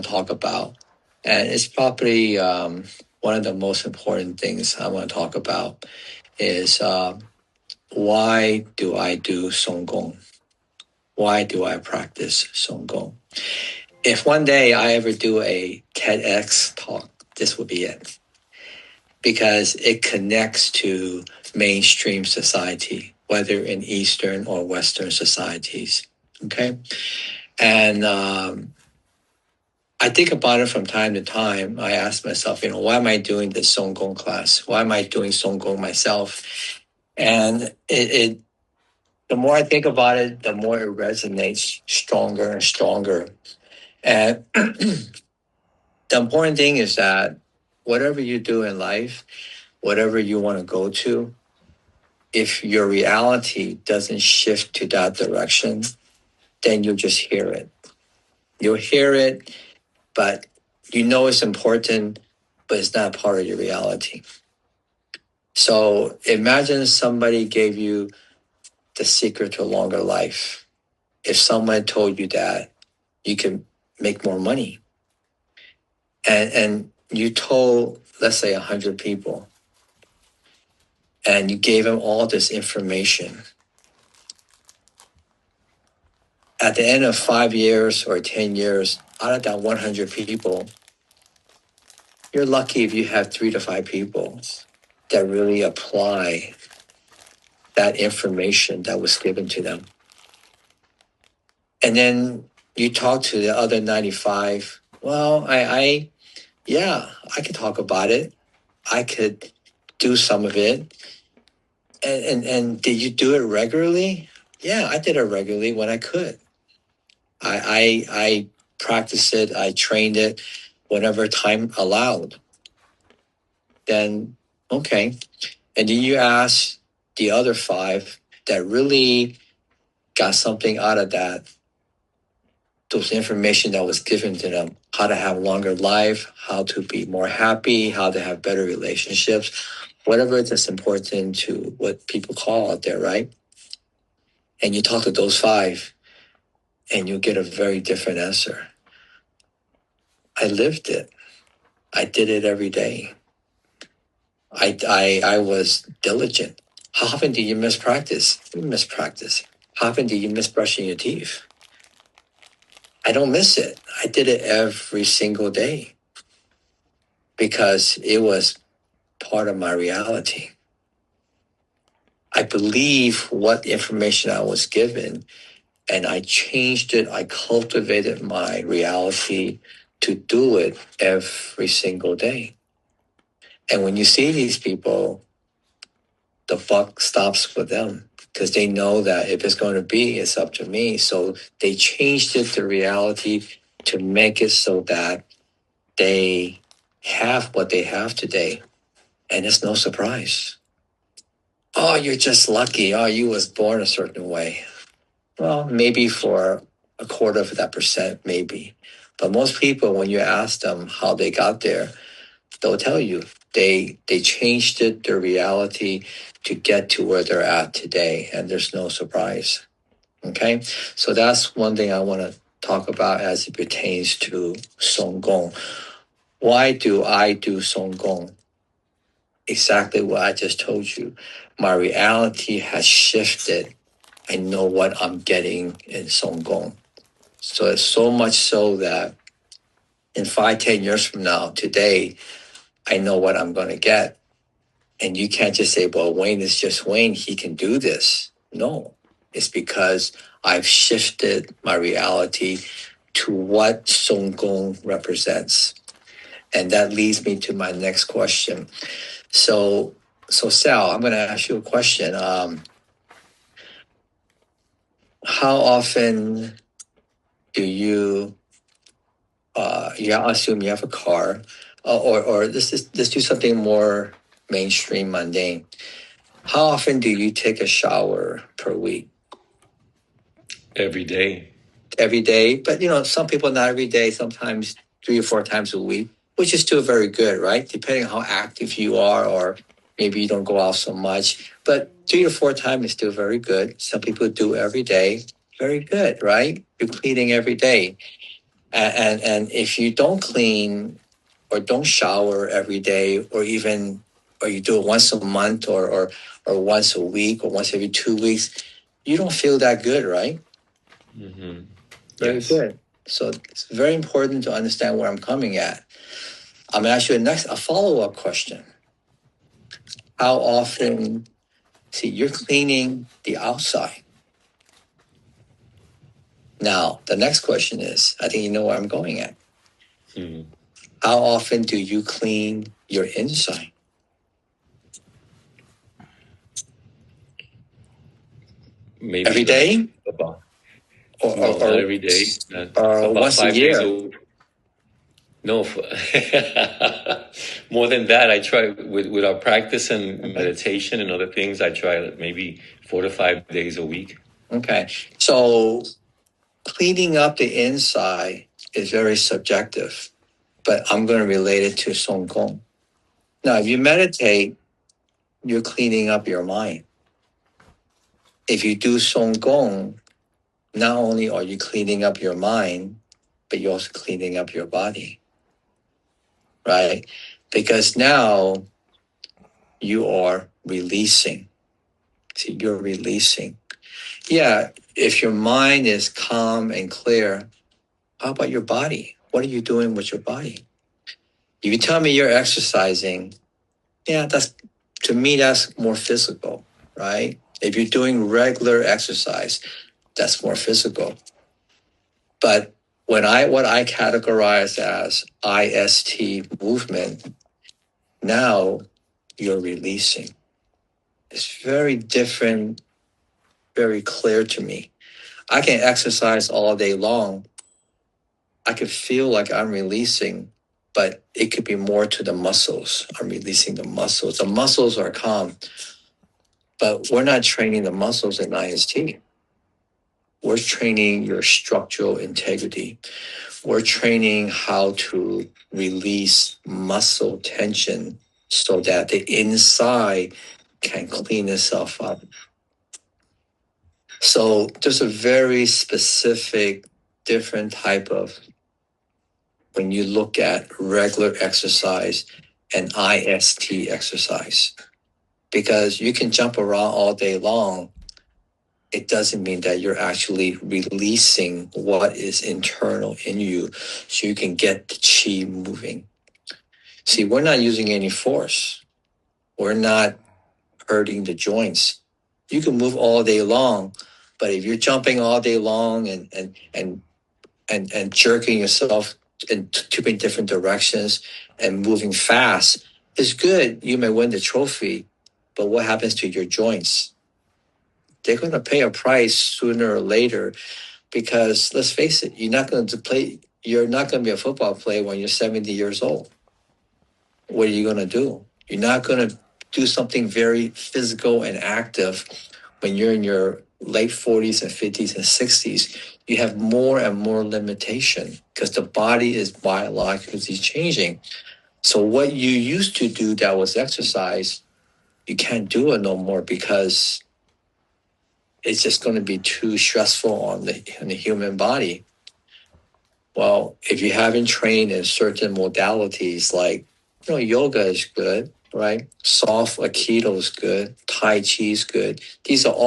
to talk about. And it's probably one of the most important things I want to talk about is why do I do Song Gong? Why do I practice Song Gong? If one day I ever do a TEDx talk, this would be it. Because it connects to mainstream society, whether in Eastern or Western societies. Okay. And I think about it from time to time. I ask myself, why am I doing this Song Gong class? Why am I doing Song Gong myself? And the more I think about it, the more it resonates stronger and stronger. And the important thing is that whatever you do in life, whatever you want to go to, if your reality doesn't shift to that direction, then you'll just hear it. You'll hear it, but it's important, but it's not part of your reality. So imagine somebody gave you the secret to a longer life. If someone told you that you can make more money, and you told, let's say, 100 people, and you gave them all this information, at the end of 5 years or 10 years, out of that 100 people, you're lucky if you have 3 to 5 people that really apply that information that was given to them. And then you talk to the other 95. Well, I could talk about it. I could do some of it. And did you do it regularly? Yeah, I did it regularly when I could. I practiced it. I trained it whenever time allowed. Then, okay. And then you ask the other 5 that really got something out of that, those information that was given to them, how to have longer life, how to be more happy, how to have better relationships, whatever that's important to what people call out there, right? And you talk to those 5 and you get a very different answer. I lived it. I did it every day. I was diligent. How often do you miss practice? You miss practice. How often do you miss brushing your teeth? I don't miss it. I did it every single day because it was part of my reality. I believe what information I was given, and I changed it. I cultivated my reality to do it every single day. And when you see these people, the buck stops with them because they know that if it's going to be, it's up to me. So they changed it to reality to make it so that they have what they have today. And it's no surprise. Oh, you're just lucky. Oh, you was born a certain way. Well, maybe for a quarter of that percent, maybe. But most people, when you ask them how they got there, they'll tell you they changed it, their reality, to get to where they're at today. And there's no surprise. Okay? So that's one thing I want to talk about as it pertains to Song Gong. Why do I do Song Gong? Exactly what I just told you. My reality has shifted. I know what I'm getting in Song Gong. So it's so much so that in 5, 10 years from now, today, I know what I'm going to get. And you can't just say, well, Wayne is just Wayne. He can do this. No, it's because I've shifted my reality to what Song Gong represents. And that leads me to my next question. So Sal, I'm going to ask you a question. How often do you assume you have a car, or let's do something more mainstream, mundane. How often do you take a shower per week? Every day. Every day, but some people not every day. Sometimes 3 or 4 times a week, which is still very good, right? Depending on how active you are, or maybe you don't go out so much. But 3 to 4 times is still very good. Some people do every day. Very good, right? You're cleaning every day. And if you don't clean or don't shower every day, or you do it once a month, or once a week, or once every 2 weeks, you don't feel that good, right? Mm-hmm. Very Yes. good. So it's very important to understand where I'm coming at. I'm going to ask you a follow-up question. How often, see, you're cleaning the outside. Now, the next question is, I think you know where I'm going at. Mm-hmm. How often do you clean your inside? Maybe Every like day, about, or, no, or, not or, every day. Not, or about once a 5 days year? a No, more than that. I try with our practice and Okay. meditation and other things. I try like maybe 4 to 5 days a week. Okay. So cleaning up the inside is very subjective, but I'm going to relate it to Song Gong. Now, if you meditate, you're cleaning up your mind. If you do Song Gong, not only are you cleaning up your mind, but you're also cleaning up your body, right? Because now you are releasing. See, you're releasing. Yeah, if your mind is calm and clear, how about your body? What are you doing with your body? If you tell me you're exercising, yeah, to me, that's more physical, right? If you're doing regular exercise, that's more physical. But what I categorize as IST movement, now you're releasing. It's very different, very clear to me. I can exercise all day long. I could feel like I'm releasing, but it could be more to the muscles. I'm releasing the muscles. The muscles are calm, but we're not training the muscles in IST. We're training your structural integrity. We're training how to release muscle tension so that the inside can clean itself up. So there's a very specific, different type of, when you look at regular exercise and IST exercise, because you can jump around all day long. It doesn't mean that you're actually releasing what is internal in you so you can get the chi moving. See, we're not using any force. We're not hurting the joints. You can move all day long, but if you're jumping all day long and jerking yourself in two different directions and moving fast, it's good. You may win the trophy, but what happens to your joints? They're going to pay a price sooner or later, because let's face it, you're not going to be a football player when you're 70 years old. What are you going to do? You're not going to do something very physical and active when you're in your late 40s and 50s and 60s. You have more and more limitation because the body is biologically changing. So what you used to do that was exercise, you can't do it no more because it's just going to be too stressful on the human body. Well, if you haven't trained in certain modalities, like, yoga is good, right? Soft Aikido is good. Tai Chi is good. These are all